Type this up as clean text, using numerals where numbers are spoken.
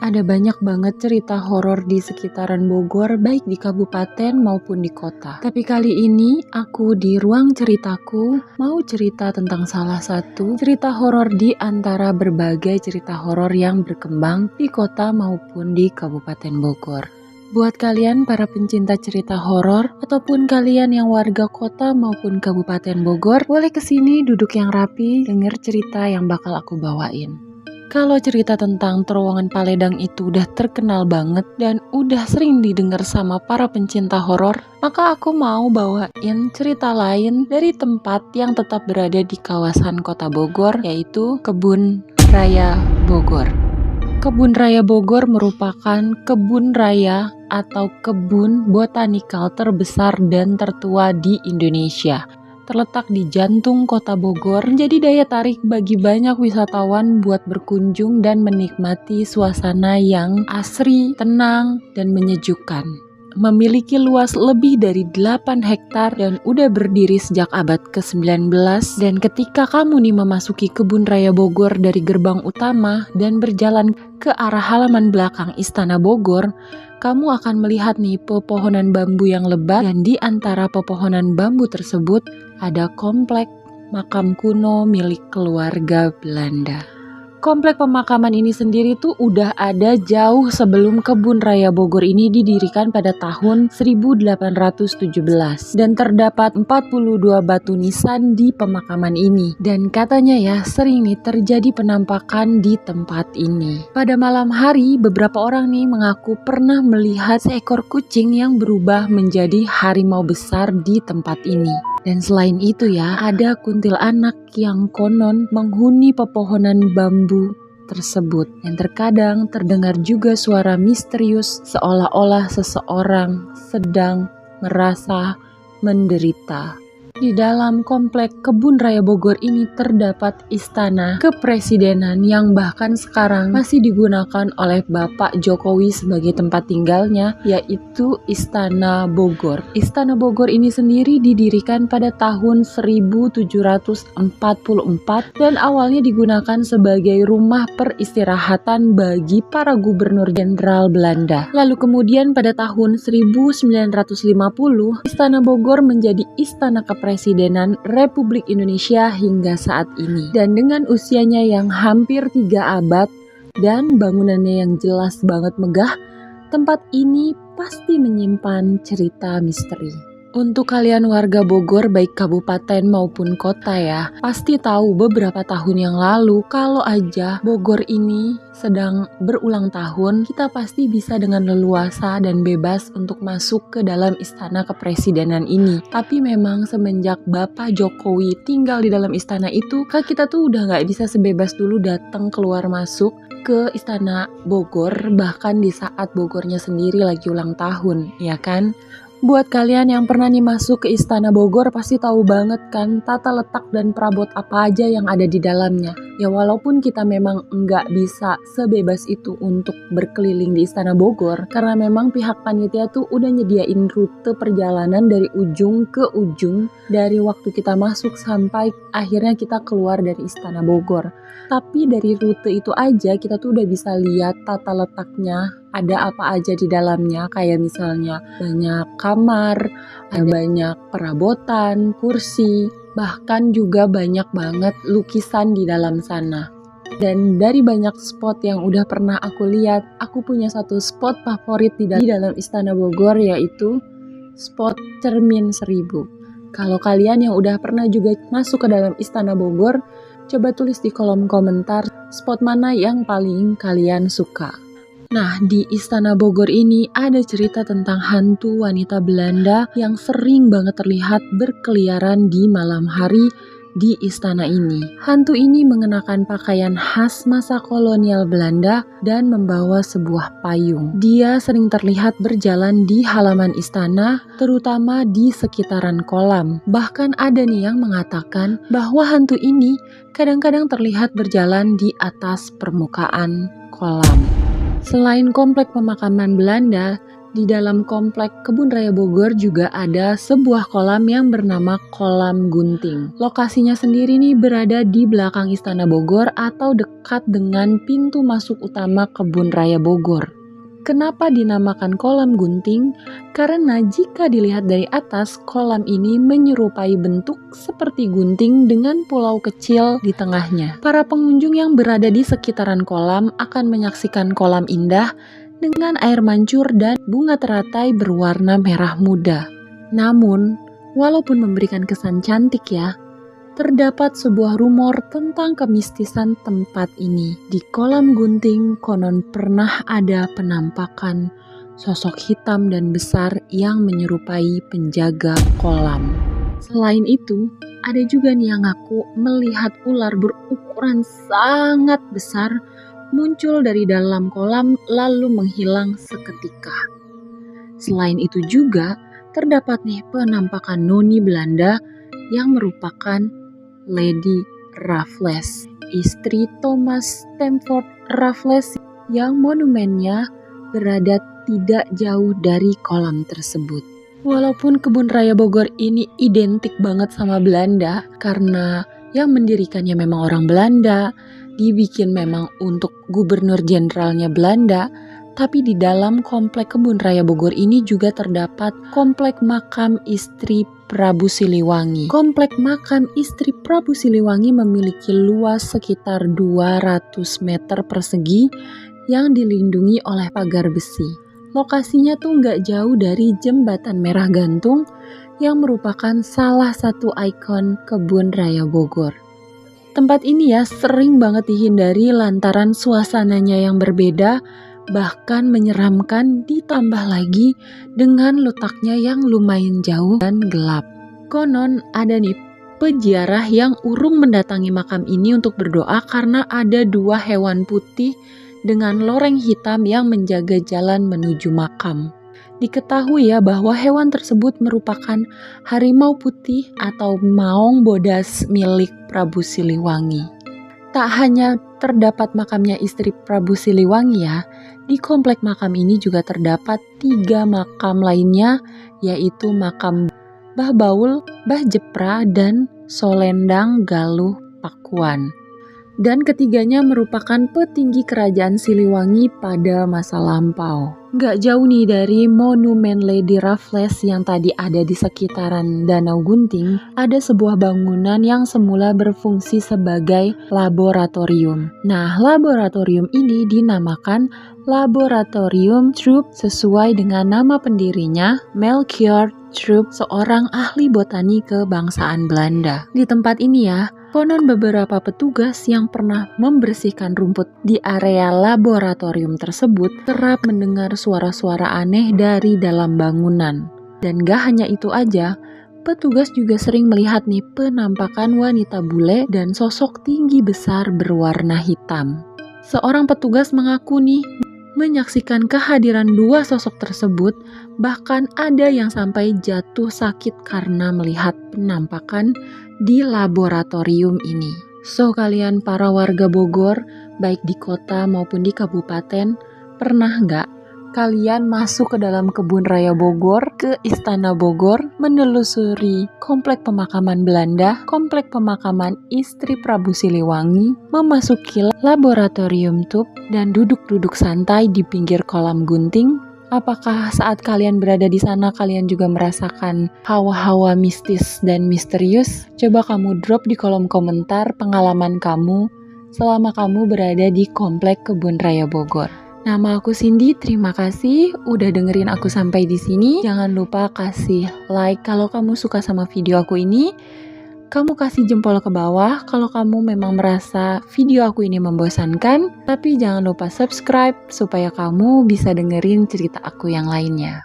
Ada banyak banget cerita horor di sekitaran Bogor, baik di kabupaten maupun di kota. Tapi kali ini aku di ruang ceritaku mau cerita tentang salah satu cerita horor di antara berbagai cerita horor yang berkembang di kota maupun di Kabupaten Bogor. Buat kalian para pencinta cerita horor ataupun kalian yang warga kota maupun Kabupaten Bogor, boleh kesini duduk yang rapi, denger cerita yang bakal aku bawain. Kalau cerita tentang terowongan Paledang itu udah terkenal banget dan udah sering didengar sama para pencinta horor, maka aku mau bawain cerita lain dari tempat yang tetap berada di kawasan kota Bogor, yaitu Kebun Raya Bogor. Kebun Raya Bogor merupakan kebun raya atau kebun botanikal terbesar dan tertua di Indonesia. Terletak di jantung kota Bogor, menjadi daya tarik bagi banyak wisatawan buat berkunjung dan menikmati suasana yang asri, tenang, dan menyejukkan. Memiliki luas lebih dari 8 hektar dan udah berdiri sejak abad ke-19. Dan ketika kamu nih memasuki Kebun Raya Bogor dari gerbang utama dan berjalan ke arah halaman belakang Istana Bogor, kamu akan melihat nih pepohonan bambu yang lebat, dan di antara pepohonan bambu tersebut ada komplek makam kuno milik keluarga Belanda. Komplek pemakaman ini sendiri tuh udah ada jauh sebelum Kebun Raya Bogor ini didirikan pada tahun 1817 dan terdapat 42 batu nisan di pemakaman ini, dan katanya ya sering nih terjadi penampakan di tempat ini. Pada malam hari beberapa orang nih mengaku pernah melihat seekor kucing yang berubah menjadi harimau besar di tempat ini. Dan selain itu ya, ada kuntilanak yang konon menghuni pepohonan bambu tersebut. Dan terkadang terdengar juga suara misterius seolah-olah seseorang sedang merasa menderita. Di dalam komplek Kebun Raya Bogor ini terdapat istana kepresidenan yang bahkan sekarang masih digunakan oleh Bapak Jokowi sebagai tempat tinggalnya, yaitu Istana Bogor. Istana Bogor ini sendiri didirikan pada tahun 1744 dan awalnya digunakan sebagai rumah peristirahatan bagi para gubernur jenderal Belanda. Lalu kemudian pada tahun 1950, Istana Bogor menjadi istana kepresidenan Republik Indonesia hingga saat ini. Dan dengan usianya yang hampir 3 abad dan bangunannya yang jelas banget megah, tempat ini pasti menyimpan cerita misteri. Untuk kalian warga Bogor baik kabupaten maupun kota ya, pasti tahu beberapa tahun yang lalu kalau aja Bogor ini sedang berulang tahun, kita pasti bisa dengan leluasa dan bebas untuk masuk ke dalam istana kepresidenan ini. Tapi memang semenjak Bapak Jokowi tinggal di dalam istana itu, kita tuh udah gak bisa sebebas dulu datang keluar masuk ke istana Bogor, bahkan di saat Bogornya sendiri lagi ulang tahun, ya kan? Buat kalian yang pernah nih masuk ke Istana Bogor pasti tahu banget kan tata letak dan perabot apa aja yang ada di dalamnya. Ya walaupun kita memang nggak bisa sebebas itu untuk berkeliling di Istana Bogor, karena memang pihak panitia tuh udah nyediain rute perjalanan dari ujung ke ujung dari waktu kita masuk sampai akhirnya kita keluar dari Istana Bogor. Tapi dari rute itu aja kita tuh udah bisa lihat tata letaknya, ada apa aja di dalamnya, kayak misalnya banyak kamar, ada banyak perabotan, kursi, bahkan juga banyak banget lukisan di dalam sana. Dan dari banyak spot yang udah pernah aku lihat, aku punya satu spot favorit di dalam Istana Bogor, yaitu spot Cermin Seribu. Kalau kalian yang udah pernah juga masuk ke dalam Istana Bogor, coba tulis di kolom komentar spot mana yang paling kalian suka. Nah, di Istana Bogor ini ada cerita tentang hantu wanita Belanda yang sering banget terlihat berkeliaran di malam hari di istana ini. Hantu ini mengenakan pakaian khas masa kolonial Belanda dan membawa sebuah payung. Dia sering terlihat berjalan di halaman istana, terutama di sekitaran kolam. Bahkan ada nih yang mengatakan bahwa hantu ini kadang-kadang terlihat berjalan di atas permukaan kolam. Selain komplek pemakaman Belanda, Di dalam komplek Kebun Raya Bogor juga ada sebuah kolam yang bernama Kolam Gunting. Lokasinya sendiri nih berada di belakang Istana Bogor atau dekat dengan pintu masuk utama Kebun Raya Bogor. Kenapa dinamakan Kolam Gunting? Karena jika dilihat dari atas, kolam ini menyerupai bentuk seperti gunting dengan pulau kecil di tengahnya. Para pengunjung yang berada di sekitaran kolam akan menyaksikan kolam indah dengan air mancur dan bunga teratai berwarna merah muda. Namun, walaupun memberikan kesan cantik ya, terdapat sebuah rumor tentang kemistisan tempat ini. Di Kolam Gunting konon pernah ada penampakan sosok hitam dan besar yang menyerupai penjaga kolam. Selain itu, ada juga nih yang ngaku melihat ular berukuran sangat besar muncul dari dalam kolam lalu menghilang seketika. Selain itu juga terdapat nih penampakan noni Belanda yang merupakan Lady Raffles, istri Thomas Stamford Raffles yang monumennya berada tidak jauh dari kolam tersebut. Walaupun Kebun Raya Bogor ini identik banget sama Belanda karena yang mendirikannya memang orang Belanda, dibikin memang untuk gubernur jenderalnya Belanda, tapi di dalam komplek Kebun Raya Bogor ini juga terdapat komplek makam istri Prabu Siliwangi. Komplek makam istri Prabu Siliwangi memiliki luas sekitar 200 meter persegi yang dilindungi oleh pagar besi. Lokasinya tuh nggak jauh dari Jembatan Merah Gantung yang merupakan salah satu ikon Kebun Raya Bogor. Tempat ini ya sering banget dihindari lantaran suasananya yang berbeda, bahkan menyeramkan ditambah lagi dengan letaknya yang lumayan jauh dan gelap. Konon ada nih peziarah yang urung mendatangi makam ini untuk berdoa karena ada 2 hewan putih dengan loreng hitam yang menjaga jalan menuju makam. Diketahui ya bahwa hewan tersebut merupakan harimau putih atau maung bodas milik Prabu Siliwangi. Tak hanya terdapat makamnya istri Prabu Siliwangi ya, di komplek makam ini juga terdapat 3 makam lainnya, yaitu makam Mbah Baul, Mbah Jepra, dan Solendang Galuh Pakuan. Dan ketiganya merupakan petinggi kerajaan Siliwangi pada masa lampau. Gak jauh nih dari monumen Lady Raffles yang tadi ada di sekitaran Danau Gunting, ada sebuah bangunan yang semula berfungsi sebagai laboratorium. Nah, laboratorium ini dinamakan Laboratorium Troop sesuai dengan nama pendirinya, Melchior Troop, seorang ahli botani kebangsaan Belanda. Di tempat ini ya, konon beberapa petugas yang pernah membersihkan rumput di area laboratorium tersebut kerap mendengar suara-suara aneh dari dalam bangunan. Dan gak hanya itu aja, petugas juga sering melihat nih penampakan wanita bule dan sosok tinggi besar berwarna hitam. Seorang petugas mengaku nih menyaksikan kehadiran 2 sosok tersebut, bahkan ada yang sampai jatuh sakit karena melihat penampakan di laboratorium ini. So, kalian para warga Bogor, baik di kota maupun di kabupaten, pernah nggak kalian masuk ke dalam Kebun Raya Bogor, ke Istana Bogor, menelusuri komplek pemakaman Belanda, komplek pemakaman istri Prabu Siliwangi, memasuki laboratorium Troop, dan duduk-duduk santai di pinggir kolam gunting? Apakah saat kalian berada di sana kalian juga merasakan hawa-hawa mistis dan misterius? Coba kamu drop di kolom komentar pengalaman kamu selama kamu berada di komplek Kebun Raya Bogor. Nama aku Cindy, terima kasih udah dengerin aku sampai di sini. Jangan lupa kasih like kalau kamu suka sama video aku ini. Kamu kasih jempol ke bawah kalau kamu memang merasa video aku ini membosankan. Tapi jangan lupa subscribe supaya kamu bisa dengerin cerita aku yang lainnya.